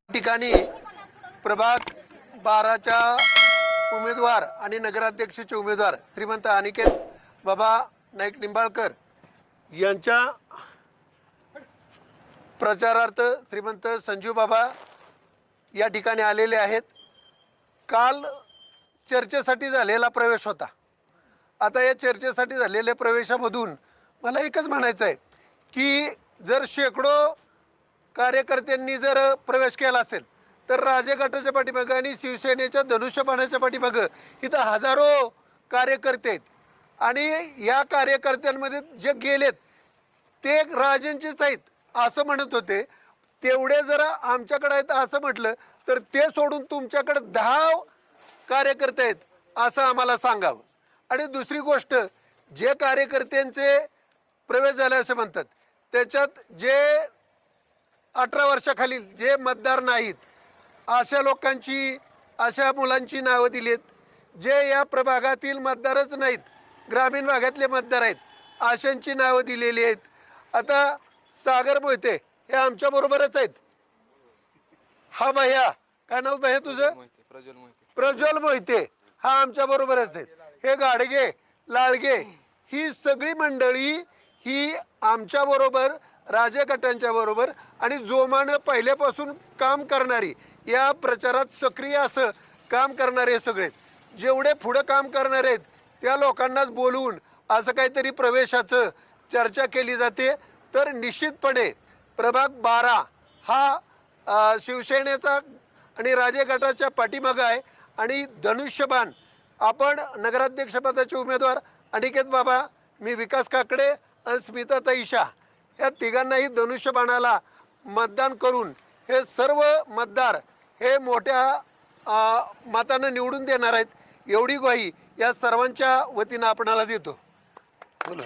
ठिकाणी प्रभाग 12च्या उमेदवार आणि नगराध्यक्षाचे उमेदवार श्रीमंत अनिकेत बाबा नाईक निंबाळकर यांच्या प्रचारार्थ श्रीमंत संजू बाबा या ठिकाणी आलेले आहेत। काल चर्चेसाठी झालेला प्रवेश होता। आता या चर्चेसाठी झालेल्या प्रवेशामधून मला एकच म्हणायचं आहे की जर शेकडो कार्यकर्त्यांनी जर प्रवेश केला असेल तर राजे गटाच्या पाठीमागे आणि शिवसेनेच्या धनुष्यबाणाच्या पाठीमागे इथं हजारो कार्यकर्ते आहेत आणि या कार्यकर्त्यांमध्ये जे गेलेत ते राजेंचेच आहेत असं म्हणत होते। तेवढे जर आमच्याकडे आहेत असं म्हटलं तर ते सोडून तुमच्याकडे 10 कार्यकर्ते आहेत असं आम्हाला सांगावं। आणि दुसरी गोष्ट, जे कार्यकर्त्यांचे प्रवेश झाले असे म्हणतात त्याच्यात जे 18 वर्षाखालील जे मतदार नाहीत अशा लोकांची, अशा मुलांची नावं दिलीत। जे या प्रभागातील मतदारच नाहीत, ग्रामीण भागातले मतदार आहेत अशांची नावं दिलेली आहेत। आता सागर मोहिते हे आमच्या बरोबरच आहेत। हा भैया, काय नाव भैया तुझं? प्रज्वल मोहिते हा आमच्या बरोबरच आहेत। हे गाडगे, लाळगे ही सगळी मंडळी ही आमच्या बरोबर, राजे गटांच्या बरोबर आणि जोमानं पहिल्यापासून काम करणारी, या प्रचारात सक्रिय असं काम करणारे सगळे जेवढे पुढं काम करणारे आहेत त्या लोकांनाच बोलवून असं काहीतरी प्रवेशाचं चर्चा केली जाते। तर निश्चितपणे प्रभाग 12 हा शिवसेनेचा आणि राजे गटाच्या पाठीमागं आहे आणि धनुष्यबाण आपण नगराध्यक्षपदाचे उमेदवार अनिकेत बाबा, मी विकास काकडे आणि स्मिताताई शाह या तिघांनाही धनुष्यबाणाला मतदान करून हे सर्व मतदार हे मोठ्या मतानं निवडून देणार आहेत एवढी ग्वाही या सर्वांच्या वतीनं आपणाला देतो। बोला।